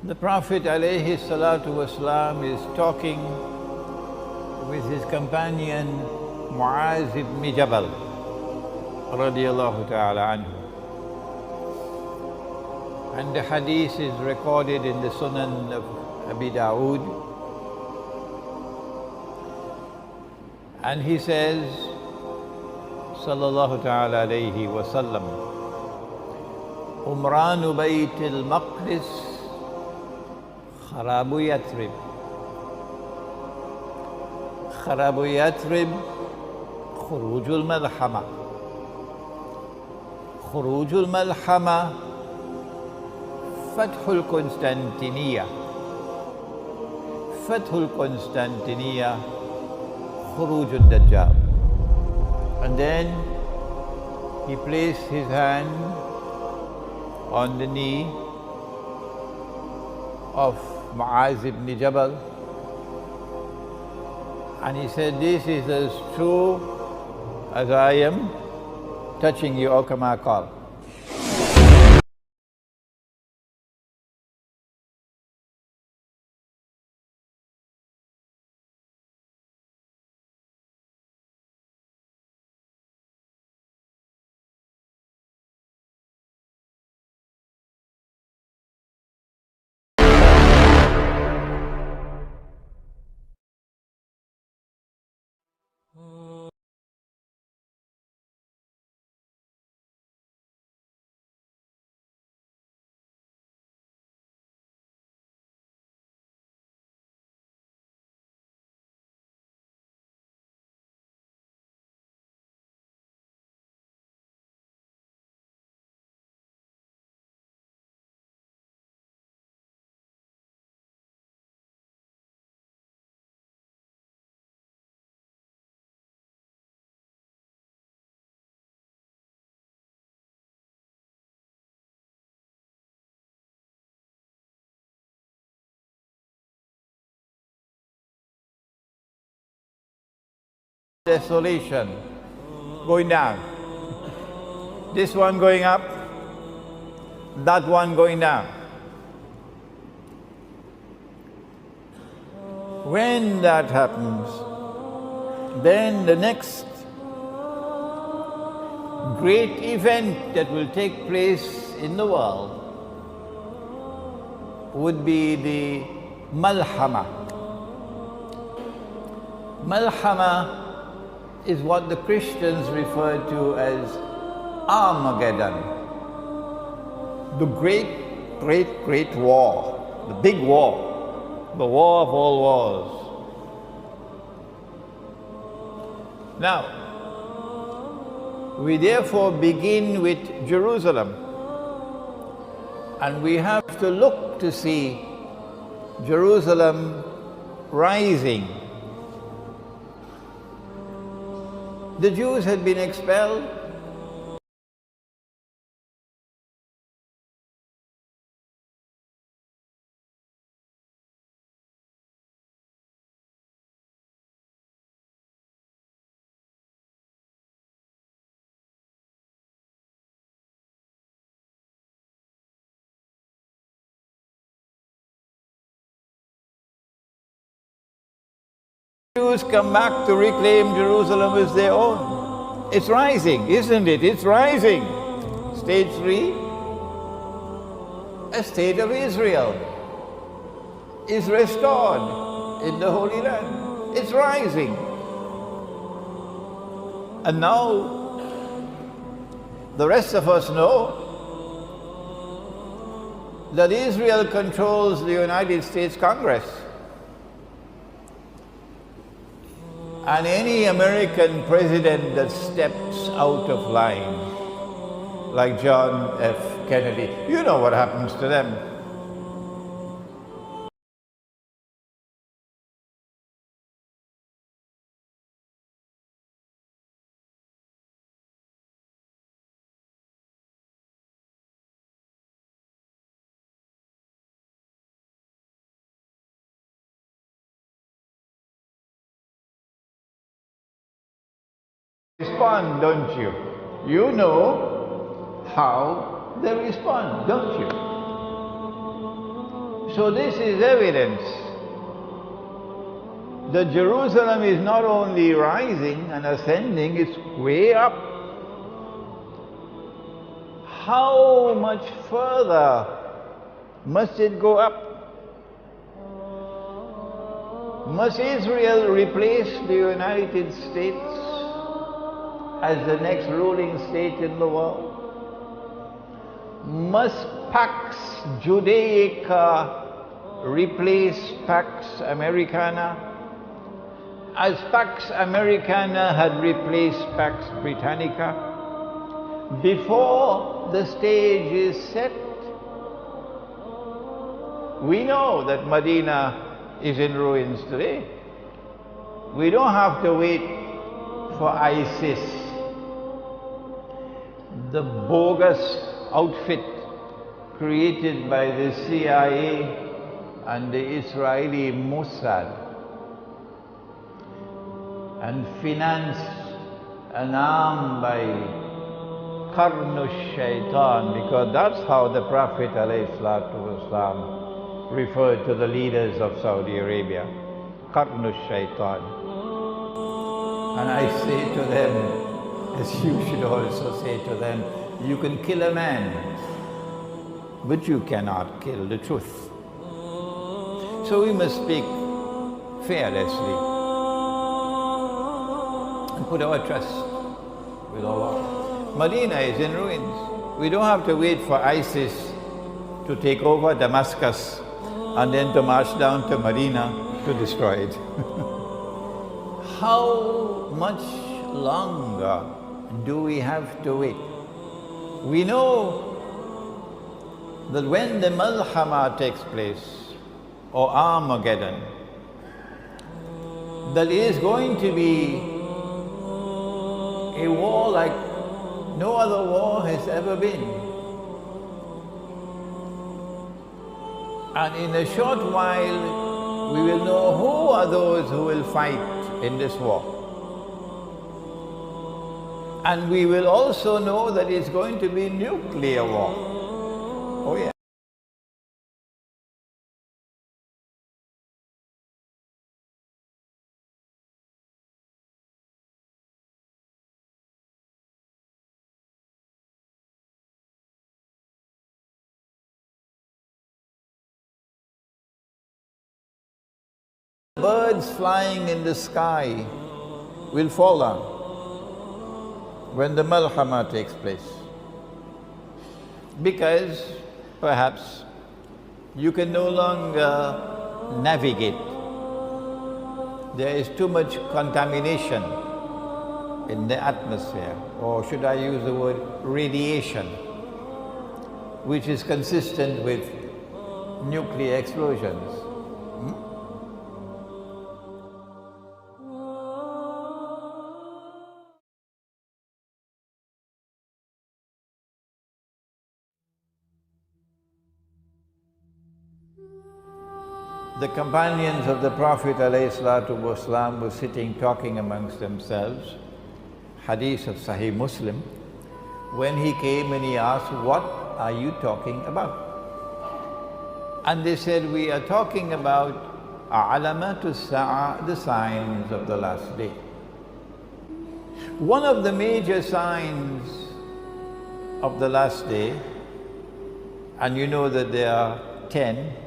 The Prophet alayhi salatu wasalam is talking with his companion Muaz ibn Jabal radiyallahu ta'ala anhu. And the hadith is recorded in the Sunan of Abi Dawood. And he says, sallallahu ta'ala alayhi wa sallam, Umranu Bayt al-Maqdis Kharabu Yathrib. Kharabu Yathrib, Khurujul Malhama. Khurujul Malhama, Fathul Constantiniya. Fathul Constantiniya, Khurujul Dajjal. And then he placed his hand on the knee of Muaz ibn Jabal, and he said, "This is as true as I am touching you, O kama qal." Desolation going down. This one going up, that one going down. When that happens, then the next great event that will take place in the world would be the Malhama. Malhama is what the Christians refer to as Armageddon. The great war, the big war, the war of all wars. Now, we therefore begin with Jerusalem, and we have to look to see Jerusalem rising. The Jews had been expelled. Jews come back to reclaim Jerusalem as their own. It's rising, isn't it? It's rising. Stage 3, a state of Israel is restored in the Holy Land. It's rising. And now, the rest of us know that Israel controls the United States Congress. And any American president that steps out of line, like John F. Kennedy, you know what happens to them. Respond, don't you? You know how they respond, don't you? So this is evidence that Jerusalem is not only rising and ascending, it's way up. How much further must it go up? Must Israel replace the United States as the next ruling state in the world? Must Pax Judaica replace Pax Americana, as Pax Americana had replaced Pax Britannica? Before the stage is set, we know that Medina is in ruins today. We don't have to wait for ISIS, the bogus outfit created by the CIA and the Israeli Mossad and financed and armed by Qarnush Shaitan, because that's how the Prophet ﷺ referred to the leaders of Saudi Arabia, Qarnush Shaitan. And I say to them, as you should also say to them, you can kill a man, but you cannot kill the truth. So we must speak fearlessly and put our trust with Allah. Medina is in ruins. We don't have to wait for ISIS to take over Damascus and then to march down to Medina to destroy it. How much longer do we have to wait? We know that when the Malhama takes place, or Armageddon, that is going to be a war like no other war has ever been. And in a short while, we will know who are those who will fight in this war. And we will also know that it's going to be nuclear war. Oh yeah. Birds flying in the sky will fall down when the Malhama takes place, because perhaps you can no longer navigate. There is too much contamination in the atmosphere, or should I use the word radiation, which is consistent with nuclear explosions. The companions of the Prophet ﷺ were sitting talking amongst themselves, hadith of Sahih Muslim, when he came and he asked, "What are you talking about?" And they said, "We are talking about alamatu sa'a, the signs of the last day." One of the major signs of the last day, and you know that there are 10,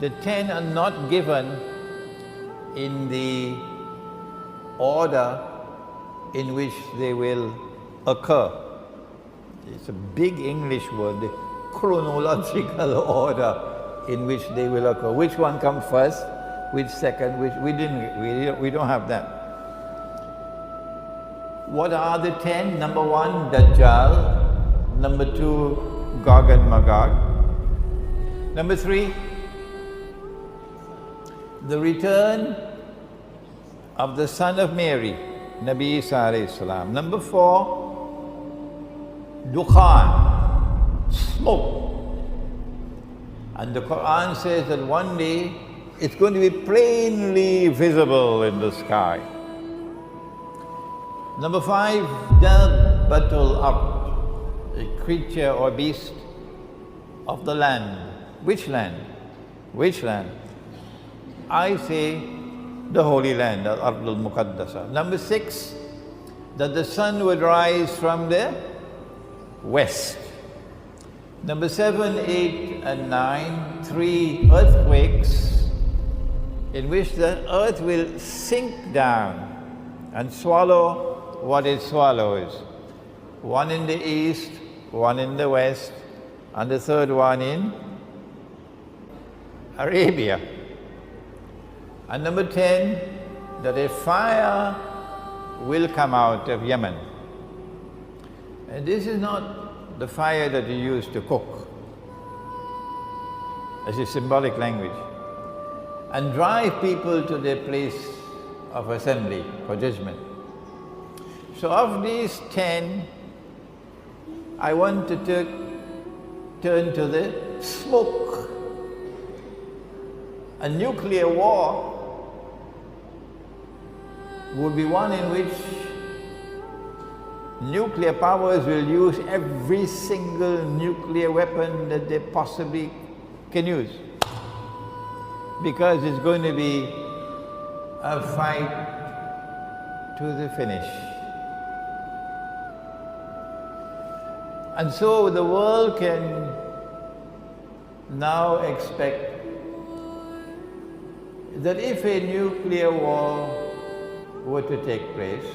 the 10 are not given in the order in which they will occur. It's a big English word, the chronological order in which they will occur. Which one comes first, which second, which we don't have that. What are the 10? Number 1, Dajjal. Number 2, Gog and Magog. Number 3, the return of the son of Mary, Nabi Isa alayhi salam. Number 4, Dukhan, smoke. And the Quran says that one day it's going to be plainly visible in the sky. Number 5, Dabbatul Ard, a creature or beast of the land, Which land? Which land? I say the Holy Land, Al-Ard al-Muqaddasa. Number 6, that the sun would rise from the west. Number 7, 8, and 9, 3 earthquakes in which the earth will sink down and swallow what it swallows. One in the east, one in the west, and the third one in Arabia. And number 10, that a fire will come out of Yemen. And this is not the fire that you use to cook. This is symbolic language. And drive people to their place of assembly for judgment. So of these 10, I want to turn to the smoke. A nuclear war would be one in which nuclear powers will use every single nuclear weapon that they possibly can use. Because it's going to be a fight to the finish. And so the world can now expect that if a nuclear war were to take place,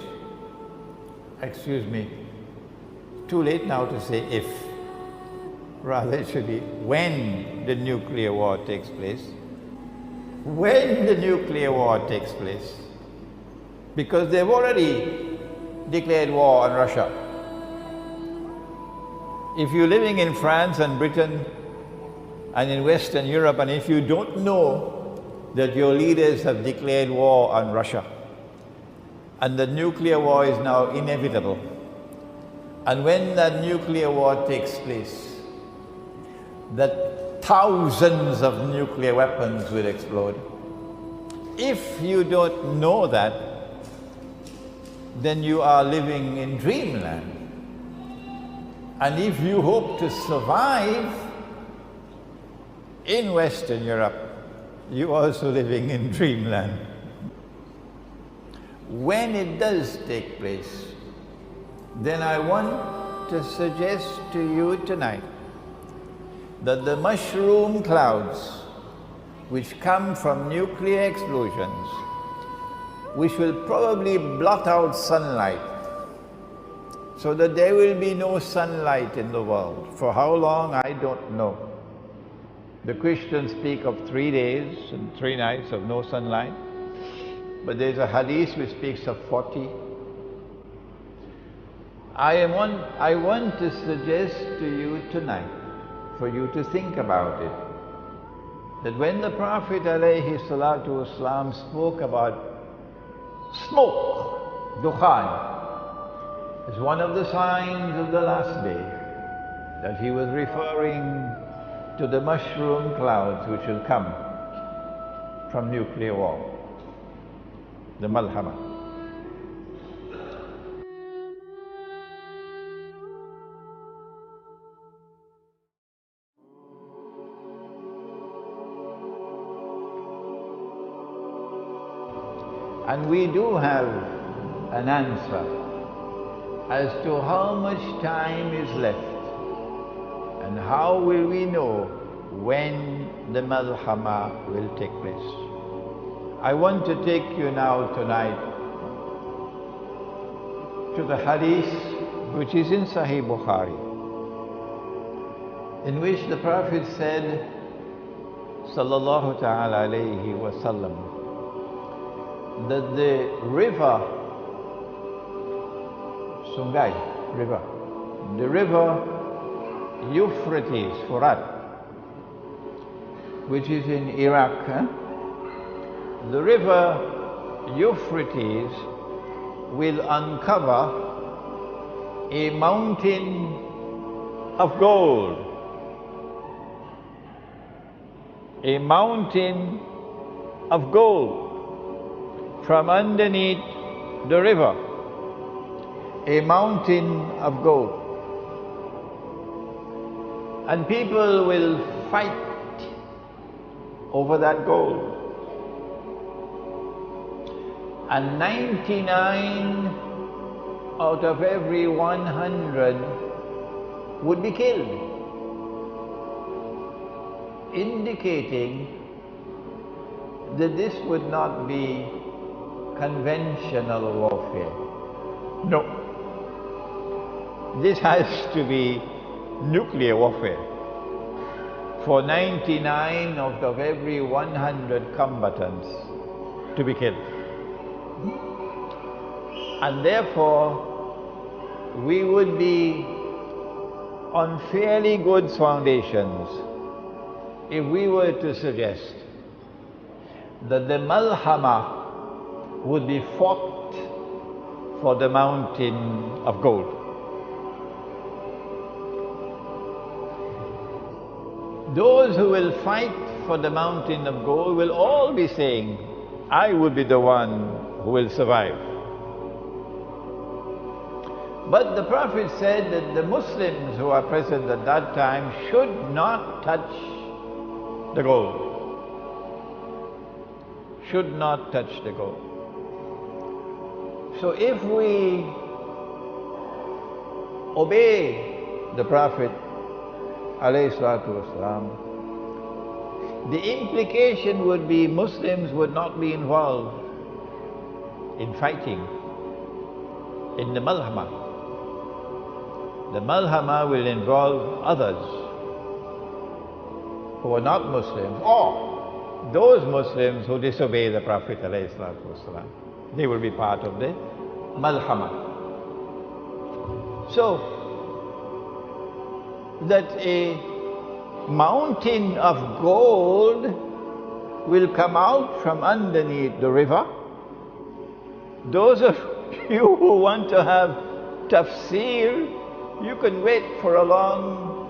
excuse me, too late now to say if, rather it should be when the nuclear war takes place. When the nuclear war takes place, because they've already declared war on Russia. If you're living in France and Britain and in Western Europe, and if you don't know that your leaders have declared war on Russia, and the nuclear war is now inevitable, and when that nuclear war takes place, that thousands of nuclear weapons will explode. If you don't know that, then you are living in dreamland. And if you hope to survive in Western Europe, you're also living in dreamland. When it does take place, then I want to suggest to you tonight that the mushroom clouds which come from nuclear explosions, which will probably blot out sunlight, so that there will be no sunlight in the world. For how long, I don't know. The Christians speak of 3 days and 3 nights of no sunlight, but there's a hadith which speaks of 40. I want to suggest to you tonight, for you to think about it, that when the Prophet ﷺ spoke about smoke, dukhan, as one of the signs of the last day, that he was referring to the mushroom clouds which will come from nuclear war, the malhama. And we do have an answer as to how much time is left and how will we know when the malhama will take place. I want to take you now tonight to the hadith which is in Sahih Bukhari, in which the Prophet said, sallallahu ta'ala alayhi wa sallam, that the river, Sungai river, the river Euphrates, Furat, which is in Iraq, the river Euphrates will uncover a mountain of gold, a mountain of gold from underneath the river, a mountain of gold. And people will fight over that gold. And 99 out of every 100 would be killed, indicating that this would not be conventional warfare. No. This has to be nuclear warfare for 99 out of every 100 combatants to be killed. And therefore, we would be on fairly good foundations if we were to suggest that the Malhama would be fought for the mountain of gold. Those who will fight for the mountain of gold will all be saying, I will be the one who will survive. But the Prophet said that the Muslims who are present at that time should not touch the gold. Should not touch the gold. So if we obey the Prophet ﷺ, the implication would be Muslims would not be involved in fighting in the Malhama. The Malhama will involve others who are not Muslims, or those Muslims who disobey the Prophet ﷺ. They will be part of the Malhama. So, that a mountain of gold will come out from underneath the river. Those of you who want to have tafsir, you can wait for a long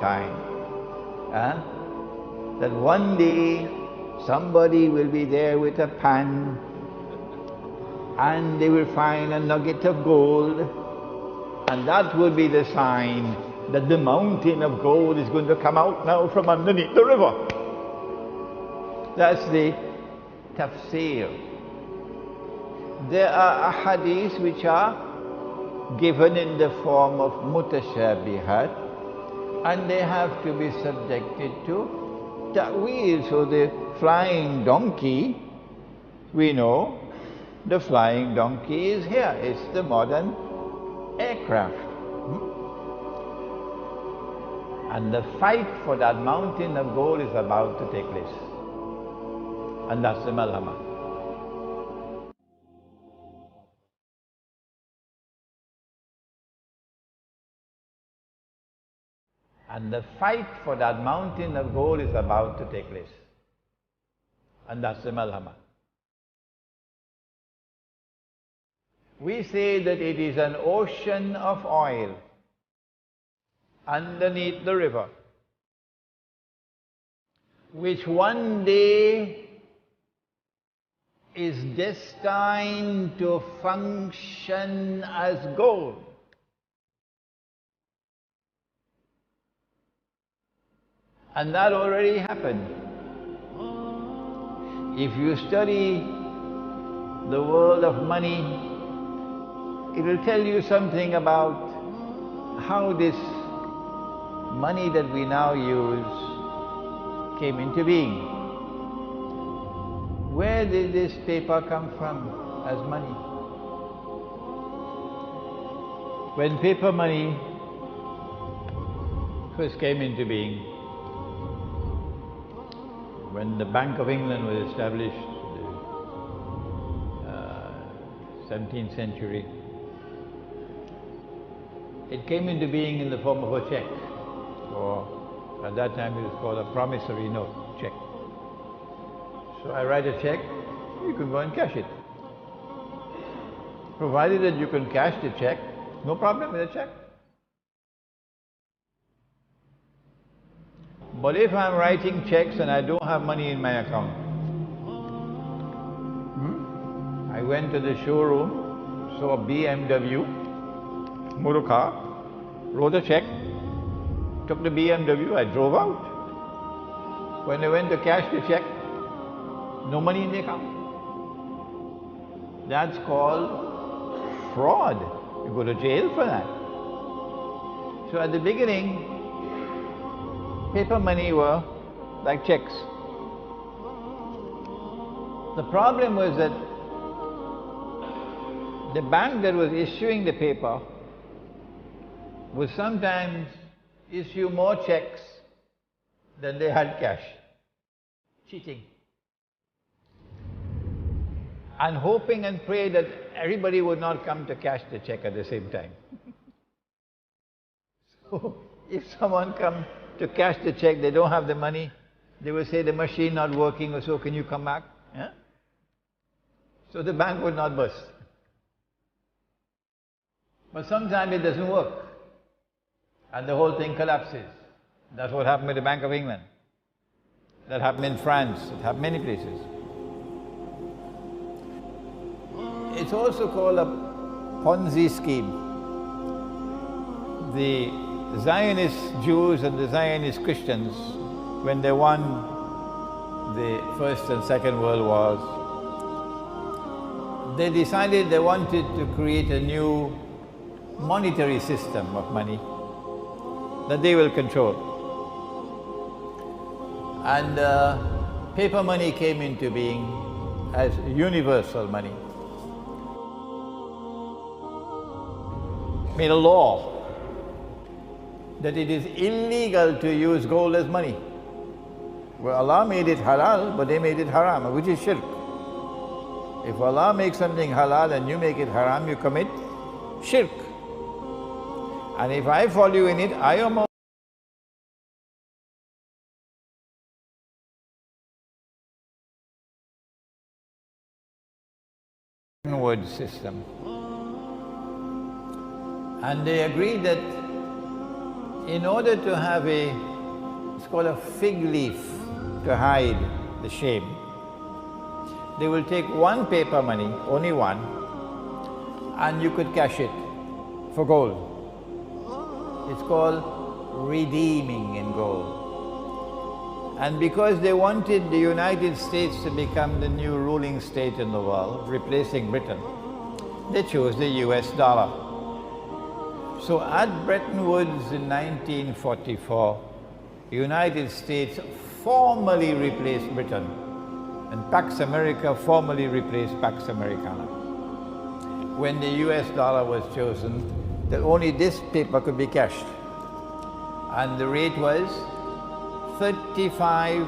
time. That one day somebody will be there with a pan and they will find a nugget of gold, and that will be the sign that the mountain of gold is going to come out now from underneath the river. That's the tafsir. There are ahadith which are given in the form of mutashabihat, and they have to be subjected to ta'wil. So the flying donkey, we know the flying donkey is here. It's the modern aircraft. And the fight for that mountain of gold is about to take place. And that's the Malhama. And the fight for that mountain of gold is about to take place. And that's the Malhama. We say that it is an ocean of oil underneath the river, which one day is destined to function as gold. And that already happened. If you study the world of money, it will tell you something about how this money that we now use came into being. Where did this paper come from as money? When paper money first came into being, when the Bank of England was established in the 17th century, it came into being in the form of a check, or at that time it was called a promissory note check. So I write a check, you can go and cash it. Provided that you can cash the check, no problem with the check. But if I'm writing checks and I don't have money in my account, I went to the showroom, saw a BMW, motor car, wrote a check, took the BMW, I drove out. When they went to cash the check, no money in the account. That's called fraud. You go to jail for that. So at the beginning, paper money were like checks. The problem was that the bank that was issuing the paper would sometimes issue more checks than they had cash. Cheating. And hoping and pray that everybody would not come to cash the check at the same time. So if someone comes to cash the check, they don't have the money, they will say the machine not working or so, can you come back? Yeah? So the bank would not burst. But sometimes it doesn't work and the whole thing collapses. That's what happened with the Bank of England. That happened in France, it happened many places. It's also called a Ponzi scheme. The Zionist Jews and the Zionist Christians, when they won the First and Second World Wars, they decided they wanted to create a new monetary system of money that they will control. And paper money came into being as universal money. Made a law that it is illegal to use gold as money. Well, Allah made it halal, but they made it haram, which is shirk. If Allah makes something halal and you make it haram, you commit shirk. And if I follow you in it, I am a word system. And they agreed that in order to have it's called a fig leaf to hide the shame, they will take one paper money, only one, and you could cash it for gold. It's called redeeming in gold. And because they wanted the United States to become the new ruling state in the world, replacing Britain, they chose the US dollar. So at Bretton Woods in 1944, the United States formally replaced Britain, and Pax America formally replaced Pax Americana. When the US dollar was chosen, that only this paper could be cashed. And the rate was 35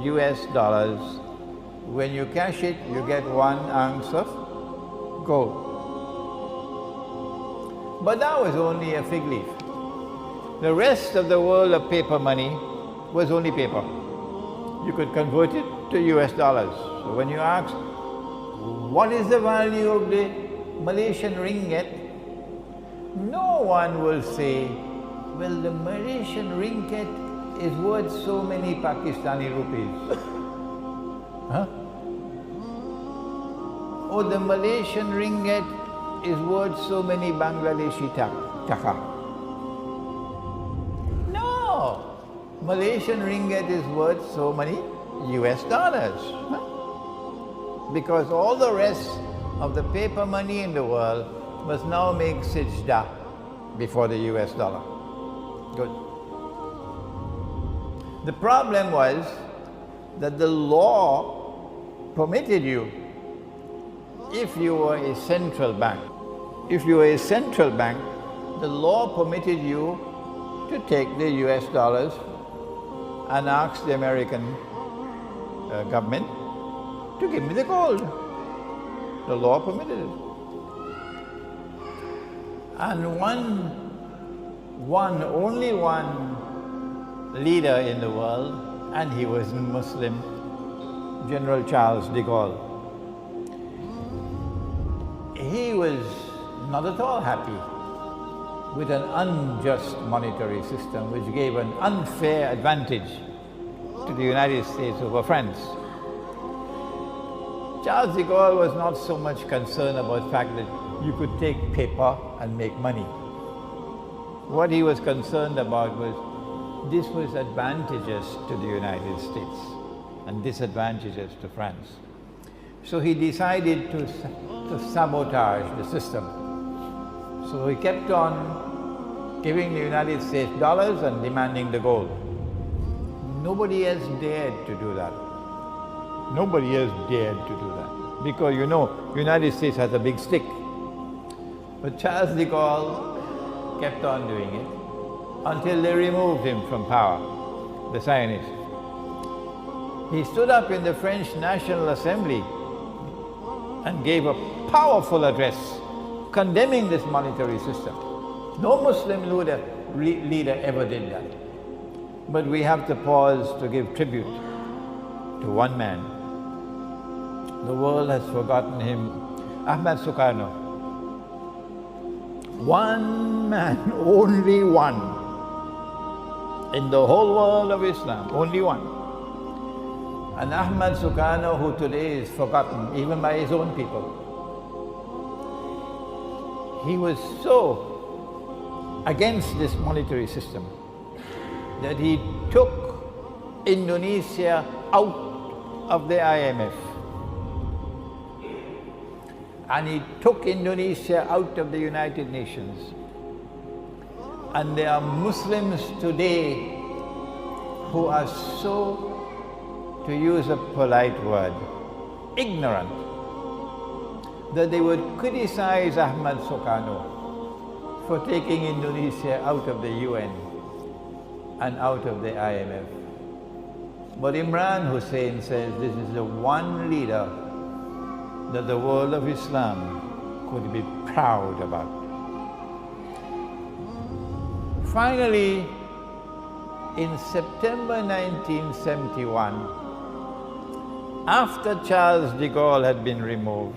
US dollars. When you cash it, you get 1 ounce of gold. But that was only a fig leaf. The rest of the world of paper money was only paper. You could convert it to US dollars. So when you ask, what is the value of the Malaysian ringgit? No one will say, well, the Malaysian ringgit is worth so many Pakistani rupees. Huh? Or the Malaysian ringgit is worth so many Bangladeshi taka. No! Malaysian ringgit is worth so many US dollars. Huh? Because all the rest of the paper money in the world must now make sajda before the US dollar. Good. The problem was that the law permitted you, if you were a central bank, the law permitted you to take the US dollars and ask the American government to give me the gold. The law permitted it. And only one leader in the world, and he was Muslim, General Charles de Gaulle. He was not at all happy with an unjust monetary system which gave an unfair advantage to the United States over France. Charles de Gaulle was not so much concerned about the fact that you could take paper and make money. What he was concerned about was this was advantageous to the United States and disadvantageous to France. So he decided to sabotage the system. So he kept on giving the United States dollars and demanding the gold. Nobody has dared to do that. Nobody has dared to do that. Because you know, the United States has a big stick. But Charles de Gaulle kept on doing it until they removed him from power, the Zionists. He stood up in the French National Assembly and gave a powerful address condemning this monetary system. No Muslim leader ever did that. But we have to pause to give tribute to one man. The world has forgotten him, Ahmad Sukarno. One man, only one, in the whole world of Islam, only one. And Ahmad Sukarno, who today is forgotten even by his own people. He was so against this monetary system that he took Indonesia out of the IMF. And he took Indonesia out of the United Nations. And there are Muslims today who are so, to use a polite word, ignorant, that they would criticize Ahmad Sukarno for taking Indonesia out of the UN and out of the IMF. But Imran Hussein says this is the one leader that the world of Islam could be proud about. Finally, in September 1971, after Charles de Gaulle had been removed,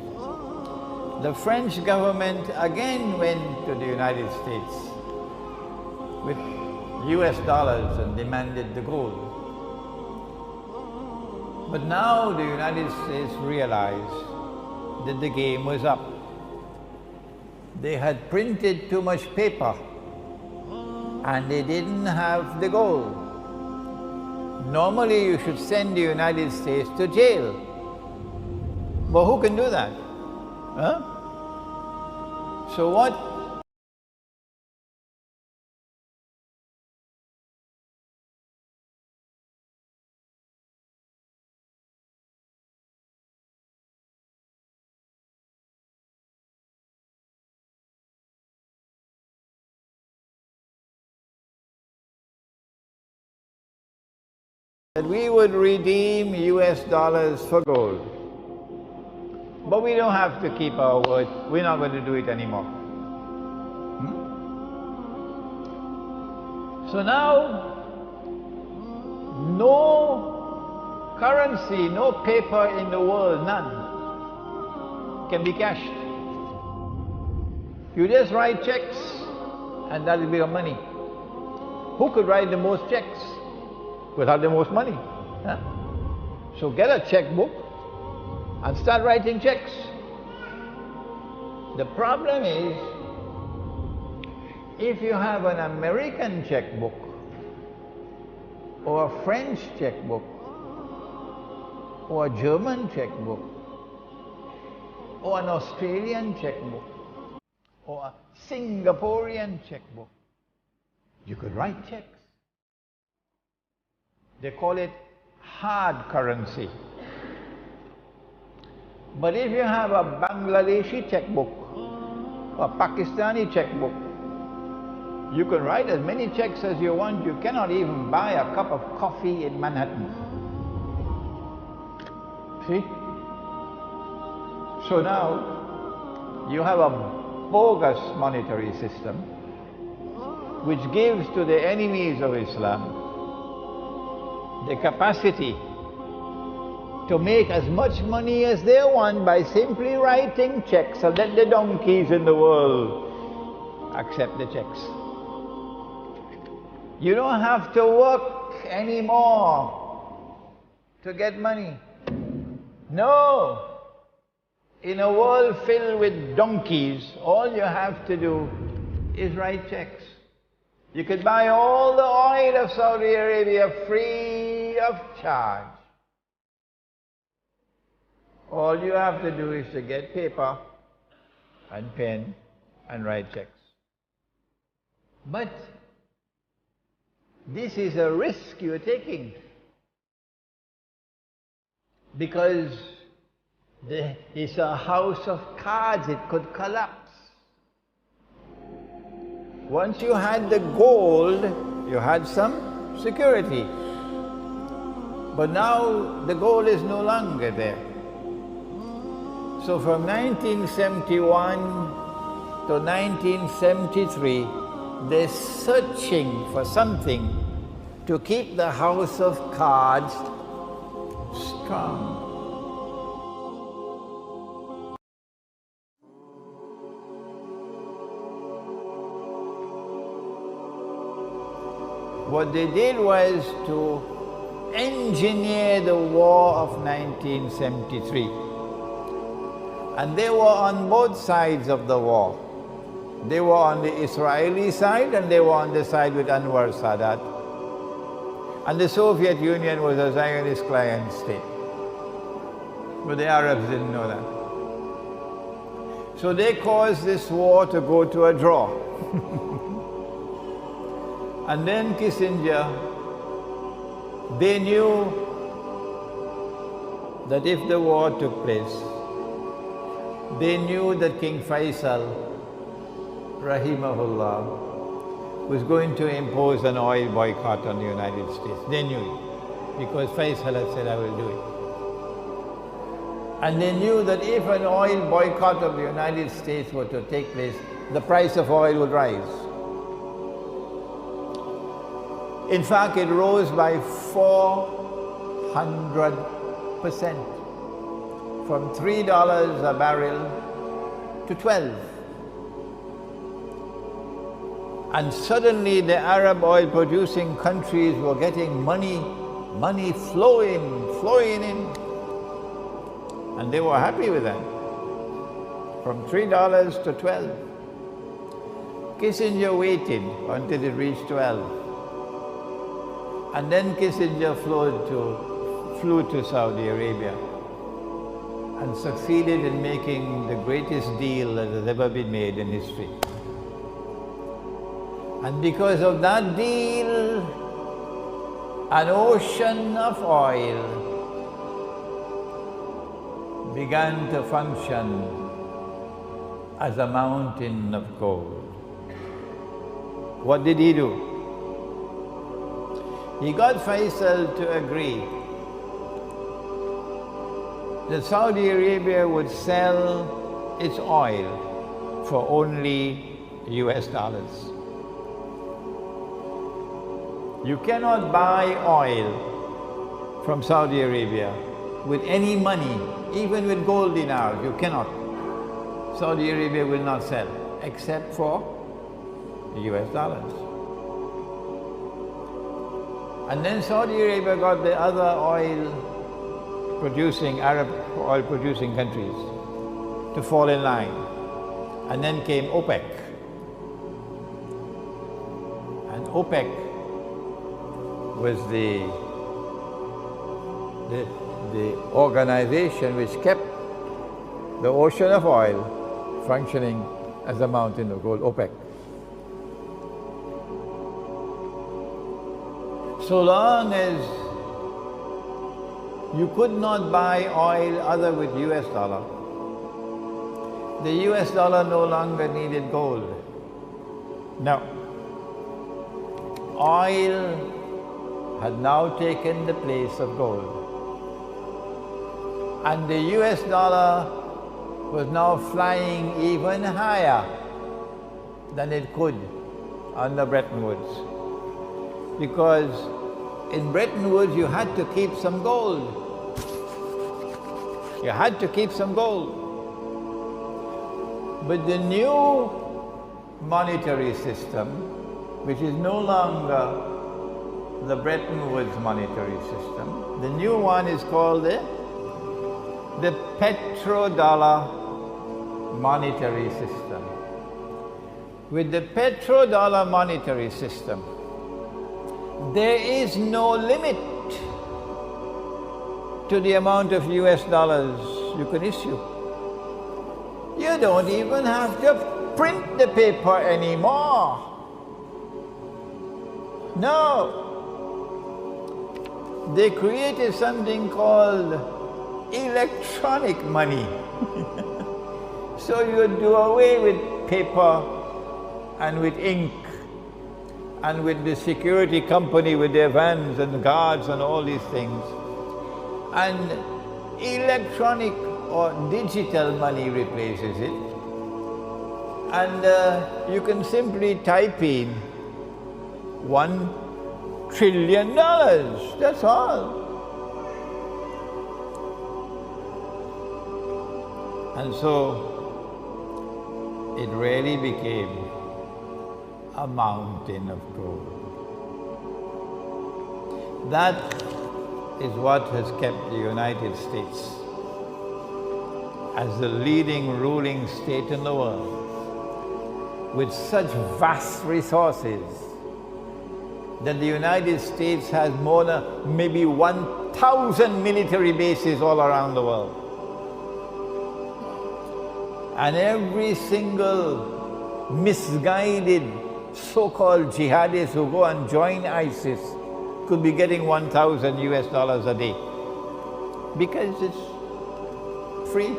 the French government again went to the United States with US dollars and demanded the gold. But now the United States realized that the game was up. They had printed too much paper and they didn't have the gold. Normally you should send the United States to jail. But who can do that? Huh? So what that we would redeem US dollars for gold. But we don't have to keep our word. We're not going to do it anymore. So now, no currency, no paper in the world, none, can be cashed. You just write checks and that will be your money. Who could write the most checks without the most money? Huh? So get a checkbook and start writing checks. The problem is, if you have an American checkbook or a French checkbook or a German checkbook or an Australian checkbook or a Singaporean checkbook, you could write checks. They call it hard currency. But if you have a Bangladeshi checkbook or a Pakistani checkbook, you can write as many checks as you want. You cannot even buy a cup of coffee in Manhattan. See? So now you have a bogus monetary system which gives to the enemies of Islam the capacity to make as much money as they want by simply writing checks, and let the donkeys in the world accept the checks. You don't have to work anymore to get money. No. In a world filled with donkeys, all you have to do is write checks. You could buy all the oil of Saudi Arabia free of charge. All you have to do is to get paper and pen and write checks. But this is a risk you're taking, because it's a house of cards. It could collapse. Once you had the gold, you had some security. But now the gold is no longer there. So from 1971 to 1973, they're searching for something to keep the house of cards strong. What they did was to engineer the war of 1973. And they were on both sides of the war. They were on the Israeli side and they were on the side with Anwar Sadat. And the Soviet Union was a Zionist client state. But the Arabs didn't know that. So they caused this war to go to a draw. And then Kissinger, they knew that if the war took place, they knew that King Faisal, rahimahullah, was going to impose an oil boycott on the United States. They knew it, because Faisal had said, I will do it. And they knew that if an oil boycott of the United States were to take place, the price of oil would rise. In fact, it rose by 400%, from $3 a barrel to $12. And suddenly the Arab oil producing countries were getting money flowing in. And they were happy with that, from $3 to $12. Kissinger waited until it reached 12. And then Kissinger flew to Saudi Arabia and succeeded in making the greatest deal that has ever been made in history. And because of that deal, an ocean of oil began to function as a mountain of gold. What did he do? He got Faisal to agree that Saudi Arabia would sell its oil for only US dollars. You cannot buy oil from Saudi Arabia with any money, even with gold dinars. You cannot. Saudi Arabia will not sell, except for US dollars. And then Saudi Arabia got the other Arab oil producing countries to fall in line. And then came OPEC. And OPEC was the organization which kept the ocean of oil functioning as a mountain of gold, OPEC. So long as you could not buy oil other with US dollar, the US dollar no longer needed gold. No. Oil had now taken the place of gold. And the US dollar was now flying even higher than it could under Bretton Woods. Because in Bretton Woods you had to keep some gold. You had to keep some gold. But the new monetary system, which is no longer the Bretton Woods monetary system, the new one is called the petrodollar monetary system. with the petrodollar monetary system, there is no limit to the amount of US dollars you can issue. You don't even have to print the paper anymore. No. They created something called electronic money. So you do away with paper and with ink and with the security company with their vans and guards and all these things. And electronic or digital money replaces it. And you can simply type in $1 trillion, that's all. And so it really became a mountain of gold. That is what has kept the United States as the leading ruling state in the world, with such vast resources that the United States has more than maybe 1,000 military bases all around the world. And every single misguided so-called jihadists who go and join ISIS could be getting 1,000 US dollars a day because it's free.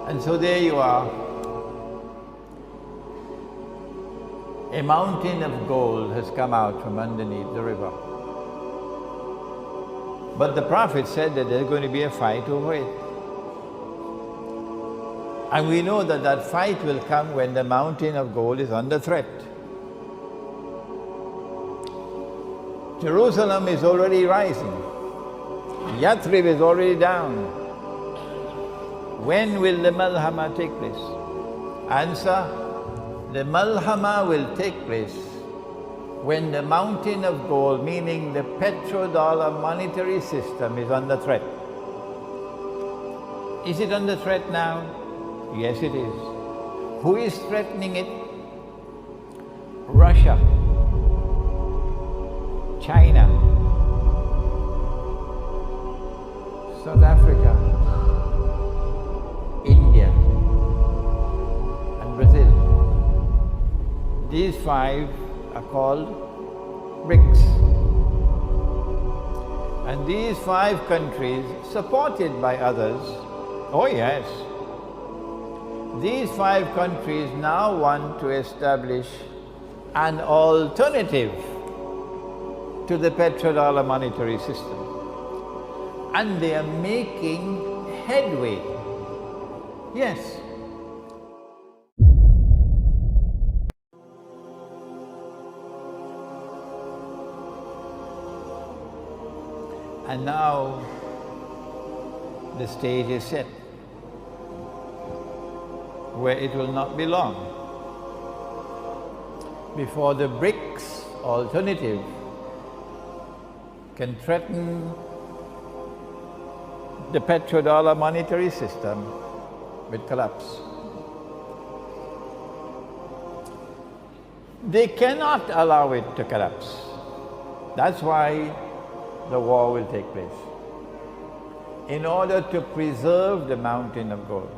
And so there you are. A mountain of gold has come out from underneath the river. But the Prophet said that there's going to be a fight over it. And we know that that fight will come when the mountain of gold is under threat. Jerusalem is already rising. Yathrib is already down. When will the Malhama take place? Answer, the Malhama will take place when the mountain of gold, meaning the petrodollar monetary system, is under threat. Is it under threat now? Yes, it is. Who is threatening it? Russia, China, South Africa, India, and Brazil. These five are called BRICS. And these five countries, supported by others, oh yes, these five countries now want to establish an alternative to the petrodollar monetary system. And they are making headway. Yes. And now the stage is set, where it will not be long before the BRICS alternative can threaten the petrodollar monetary system with collapse. They cannot allow it to collapse. That's why the war will take place, in order to preserve the mountain of gold.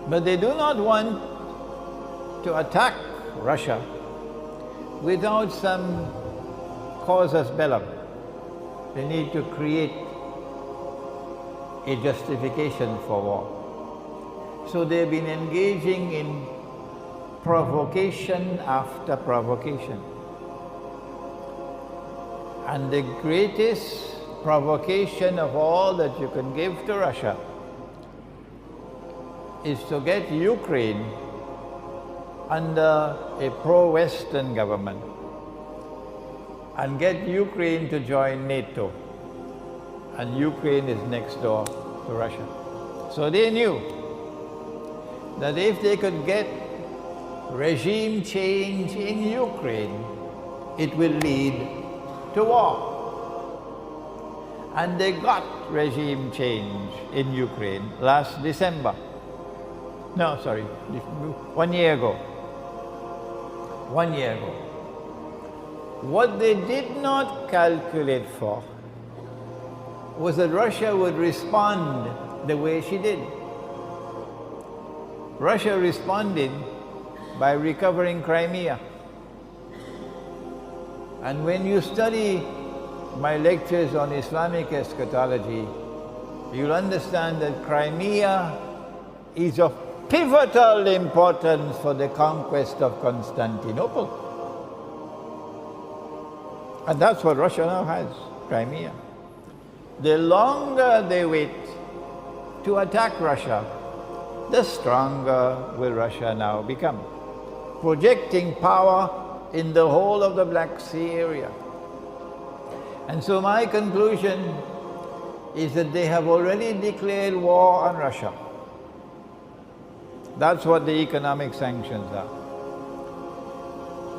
But they do not want to attack Russia without some casus bellum. They need to create a justification for war. So they've been engaging in provocation after provocation. And the greatest provocation of all that you can give to Russia is to get Ukraine under a pro-Western government and get Ukraine to join NATO. And Ukraine is next door to Russia. So they knew that if they could get regime change in Ukraine, it will lead to war. And they got regime change in Ukraine last December. No, sorry, 1 year ago. 1 year ago. What they did not calculate for was that Russia would respond the way she did. Russia responded by recovering Crimea. And when you study my lectures on Islamic eschatology, you'll understand that Crimea is of pivotal importance for the conquest of Constantinople. And that's what Russia now has, Crimea. The longer they wait to attack Russia, the stronger will Russia now become, projecting power in the whole of the Black Sea area. And so my conclusion is that they have already declared war on Russia. That's what the economic sanctions are.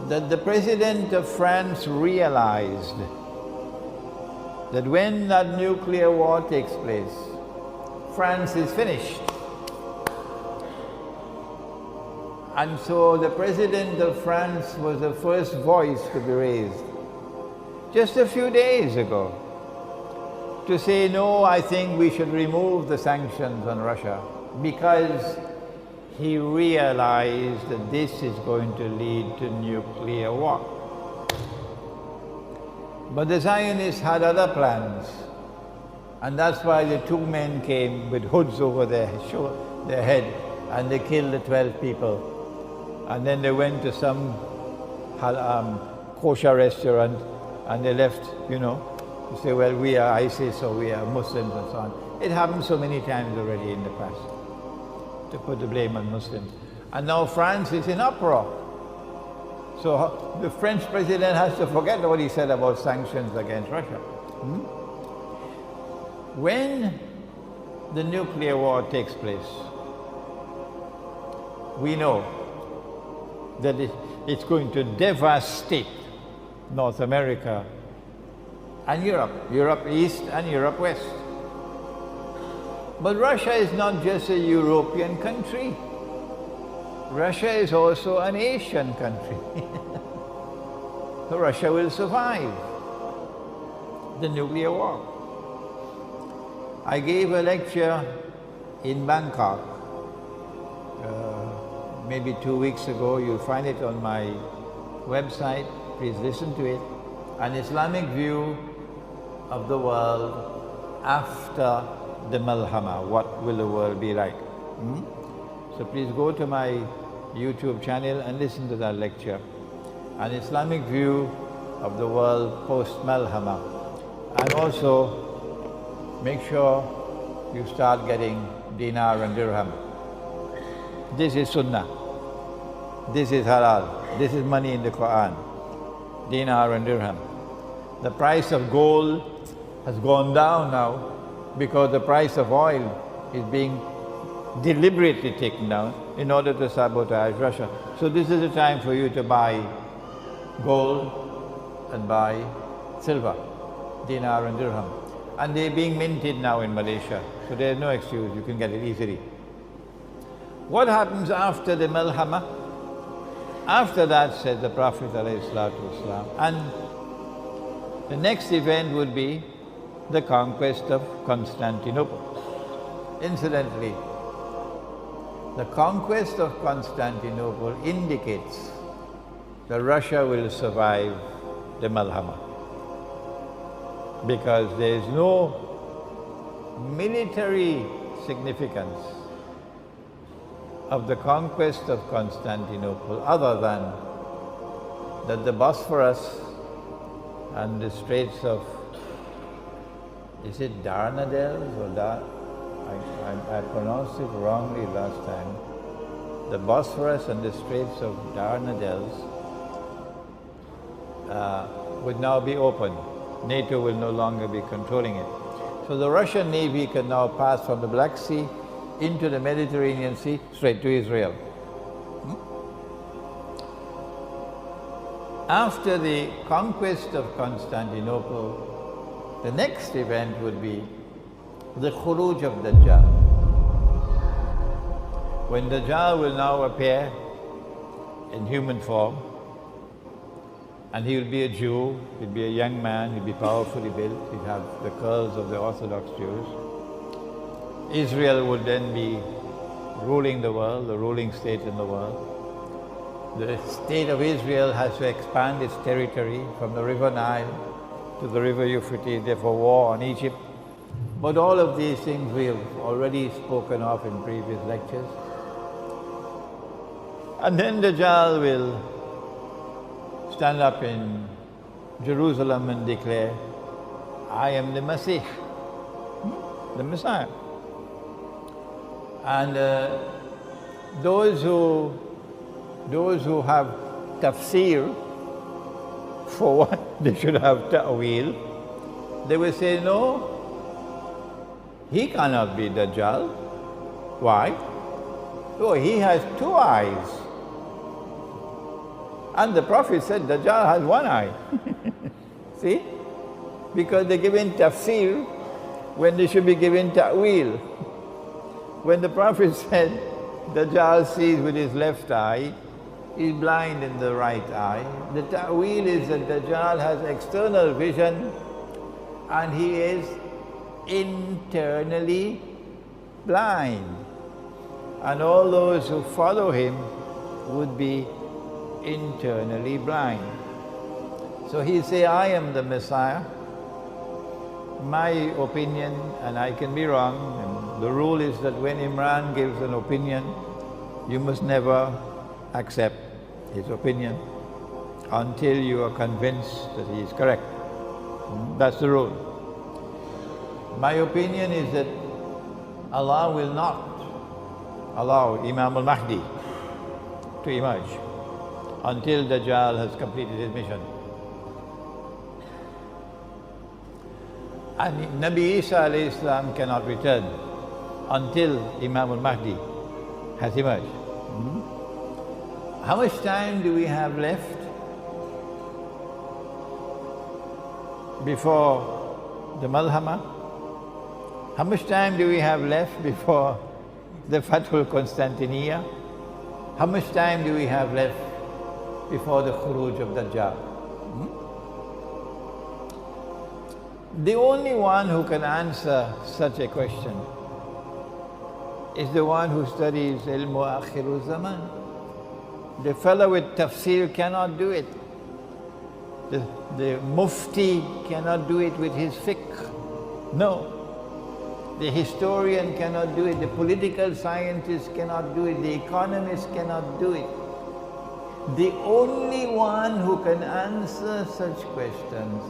That the President of France realized that when that nuclear war takes place, France is finished. And so the President of France was the first voice to be raised just a few days ago to say, no, I think we should remove the sanctions on Russia, because he realized that this is going to lead to nuclear war. But the Zionists had other plans, and that's why the two men came with hoods over their head, and they killed the 12 people. And then they went to some kosher restaurant, and they left, you know, to say, well, we are ISIS or we are Muslims and so on. It happened so many times already in the past, to put the blame on Muslims. And now France is in uproar. So the French president has to forget what he said about sanctions against Russia. When the nuclear war takes place, we know that it's going to devastate North America and Europe, Europe East and Europe West. But Russia is not just a European country. Russia is also an Asian country. So Russia will survive the nuclear war. I gave a lecture in Bangkok maybe 2 weeks ago. You'll find it on my website. Please listen to it. An Islamic view of the world after the Malhama. What will the world be like? So please go to my YouTube channel and listen to that lecture. An Islamic view of the world post-Malhama. And also make sure you start getting dinar and dirham. This is Sunnah. This is halal. This is money in the Quran. Dinar and dirham. The price of gold has gone down now because the price of oil is being deliberately taken down in order to sabotage Russia. So this is the time for you to buy gold and buy silver, dinar and dirham. And they're being minted now in Malaysia, so there's no excuse, you can get it easily. What happens after the Malhama? After that, said the Prophet ﷺ, and the next event would be the conquest of Constantinople. Incidentally, the conquest of Constantinople indicates that Russia will survive the Malhama, because there is no military significance of the conquest of Constantinople other than that the Bosphorus and the Straits of, is it Dardanelles or I pronounced it wrongly last time. The Bosphorus and the Straits of Dardanelles would now be open. NATO will no longer be controlling it. So the Russian Navy can now pass from the Black Sea into the Mediterranean Sea straight to Israel. After the conquest of Constantinople, The next event would be the Khuruj of Dajjal. When Dajjal will now appear in human form, and he will be a Jew, he'll be a young man, he'll be powerfully built, he'll have the curls of the Orthodox Jews. Israel would then be ruling the world, the ruling state in the world. The state of Israel has to expand its territory from the river Nile to the river Euphrates, therefore war on Egypt. But all of these things we have already spoken of in previous lectures. And then Dajjal will stand up in Jerusalem and declare, I am the Masih, the Messiah. And those who have tafsir for what they should have ta'wil, they will say, no, he cannot be Dajjal. Why? Oh, he has two eyes. And the Prophet said Dajjal has one eye. See? Because they're given tafsir when they should be given ta'wil. When the Prophet said Dajjal sees with his left eye, he's blind in the right eye. The ta'wil is that Dajjal has external vision and he is internally blind. And all those who follow him would be internally blind. So he say, I am the Messiah. My opinion, and I can be wrong, and the rule is that when Imran gives an opinion, you must never accept his opinion until you are convinced that he is correct. That's the rule. My opinion is that Allah will not allow Imam al-Mahdi to emerge until Dajjal has completed his mission. And Nabi Isa alayhi salam cannot return until Imam al-Mahdi has emerged. How much time do we have left before the Malhama? How much time do we have left before the Fathul Constantinia? How much time do we have left before the Khuruj of Dajjal? The only one who can answer such a question is the one who studies Ilmu Akhiru Zaman. The fellow with tafsir cannot do it. The mufti cannot do it with his fiqh. No. The historian cannot do it. The political scientist cannot do it. The economist cannot do it. The only one who can answer such questions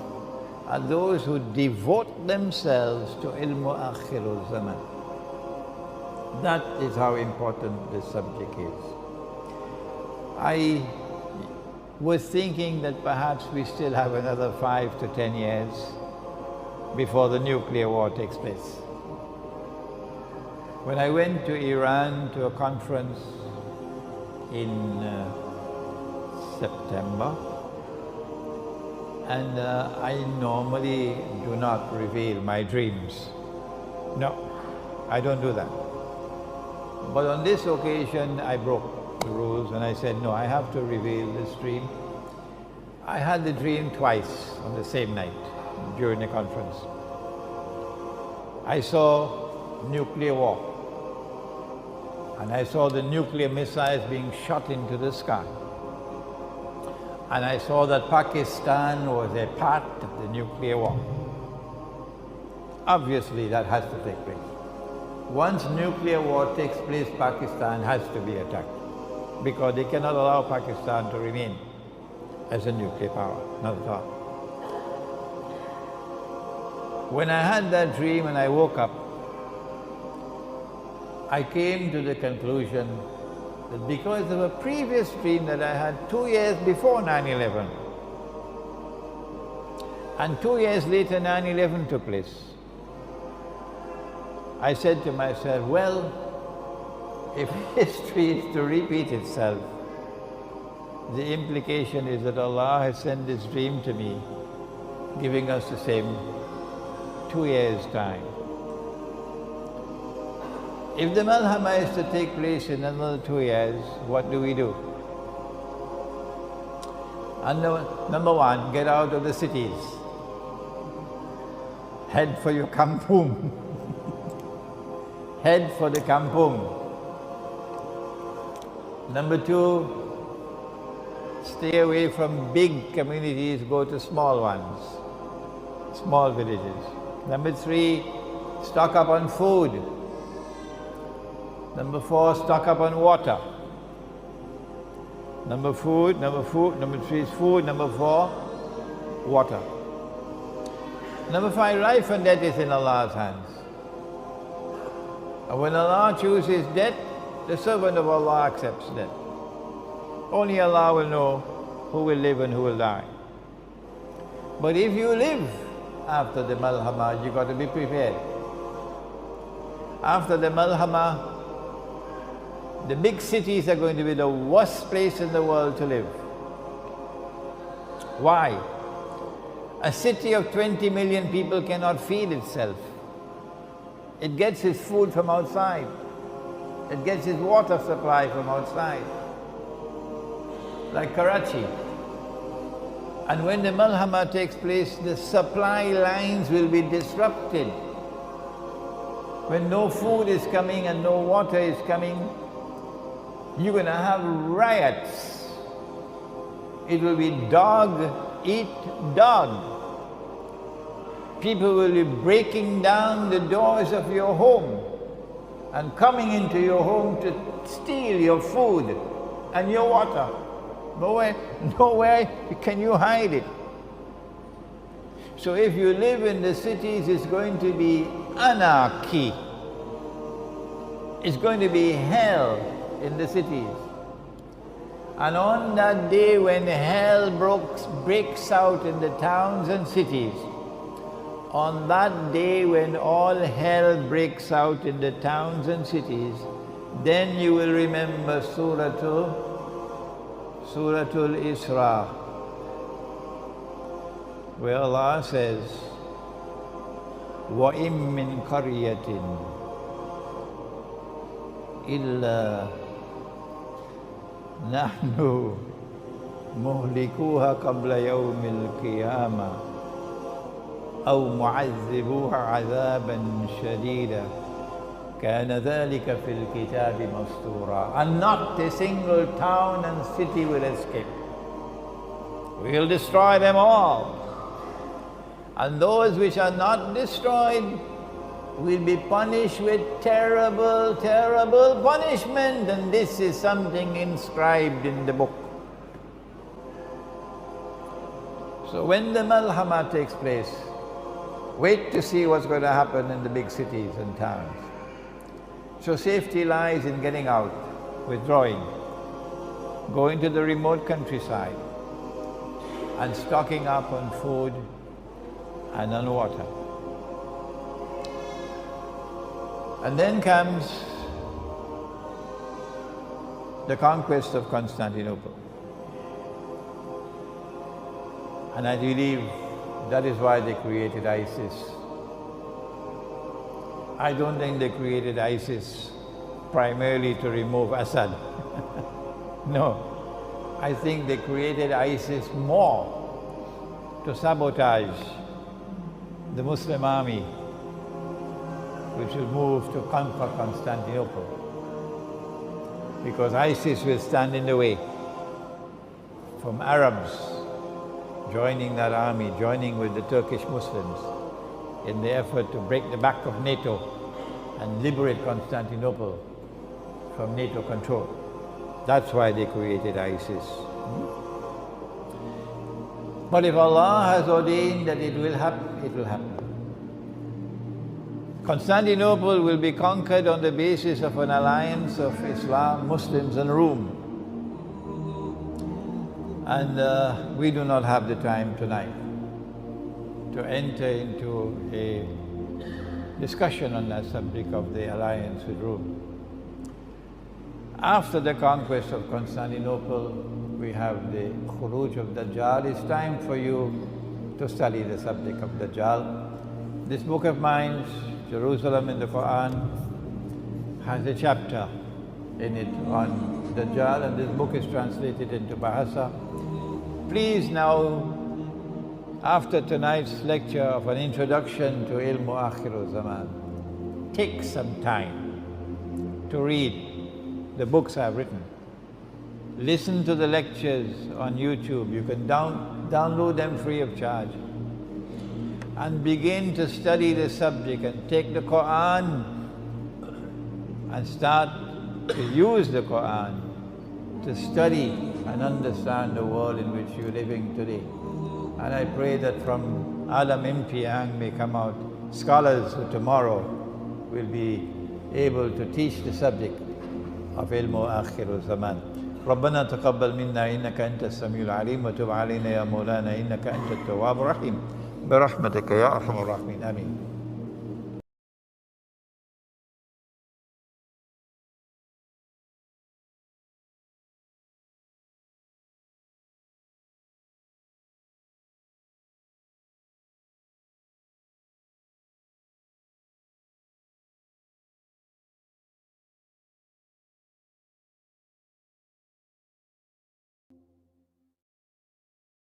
are those who devote themselves to Ilmu Akhirul Zaman. That is how important this subject is. I was thinking that perhaps we still have another 5 to 10 years before the nuclear war takes place. When I went to Iran to a conference in September, and I normally do not reveal my dreams. No, I don't do that. But on this occasion, I broke the rules and I said, no, I have to reveal this dream. I had the dream twice on the same night during the conference. I saw nuclear war, and I saw the nuclear missiles being shot into the sky. And I saw that Pakistan was a part of the nuclear war. Obviously, that has to take place. Once nuclear war takes place, Pakistan has to be attacked, because they cannot allow Pakistan to remain as a nuclear power, not at all. When I had that dream and I woke up, I came to the conclusion that because of a previous dream that I had 2 years before 9/11, and 2 years later 9/11 took place, I said to myself, well, if history is to repeat itself, the implication is that Allah has sent this dream to me, giving us the same 2 years' time. If the Malhama is to take place in another 2 years, what do we do? And number one, get out of the cities. Head for your kampung. Head for the kampung. Number two, stay away from big communities, go to small ones, small villages. Number three, stock up on food. Number four, stock up on water. Number three is food. Number four, water. Number five, life and death is in Allah's hands. And when Allah chooses death, the servant of Allah accepts death. Only Allah will know who will live and who will die. But if you live after the Malhama, you've got to be prepared. After the Malhama, the big cities are going to be the worst place in the world to live. Why? A city of 20 million people cannot feed itself. It gets its food from outside. It gets its water supply from outside. Like Karachi. And when the Malhama takes place, the supply lines will be disrupted. When no food is coming and no water is coming, you're going to have riots. It will be dog eat dog. People will be breaking down the doors of your home and coming into your home to steal your food and your water. Nowhere can you hide it. So if you live in the cities, it's going to be anarchy. It's going to be hell in the cities. And on that day when hell breaks out in the towns and cities, on that day when all hell breaks out in the towns and cities, then you will remember Suratul Isra, where Allah says, وَإِن مِّن قَرْيَةٍ إِلَّا نَحْنُ مُهْلِكُوهَا قَبْلَ يَوْمِ الْقِيَامَةِ أَوْ مُعَذِّبُوهَا عَذَابًا شَدِيدًا كَانَ ذَلِكَ فِي الْكِتَابِ مَسْطُورًا. And not a single town and city will escape. We'll destroy them all. And those which are not destroyed will be punished with terrible, terrible punishment. And this is something inscribed in the book. So when the Malhama takes place, wait to see what's going to happen in the big cities and towns. So safety lies in getting out, withdrawing, going to the remote countryside, and stocking up on food and on water. And then comes the conquest of Constantinople. And I believe that is why they created ISIS. I don't think they created ISIS primarily to remove Assad. No, I think they created ISIS more to sabotage the Muslim army, which will move to conquer Constantinople. Because ISIS will stand in the way from Arabs joining that army, joining with the Turkish Muslims in the effort to break the back of NATO and liberate Constantinople from NATO control. That's why they created ISIS. But if Allah has ordained that it will happen, it will happen. Constantinople will be conquered on the basis of an alliance of Islam, Muslims and Rome. And we do not have the time tonight to enter into a discussion on that subject of the alliance with Rome. After the conquest of Constantinople, we have the Khuruj of Dajjal. It's time for you to study the subject of Dajjal. This book of mine, Jerusalem in the Quran, has a chapter in it on Dajjal, and this book is translated into Bahasa. Please now, after tonight's lecture of an introduction to Ilmu Akhiru Zaman, take some time to read the books I've written. Listen to the lectures on YouTube. You can download them free of charge. And begin to study the subject and take the Quran and start to use the Quran to study and understand the world in which you're living today. And I pray that from Alam Impiang may come out scholars who tomorrow will be able to teach the subject of Ilmu Akhiru Zaman. ربنا تقبل منا إنك أنت السميع العليم وتب علينا يا مولانا إنك أنت التواب الرحيم برحمتك يا أرحم الراحمين آمين.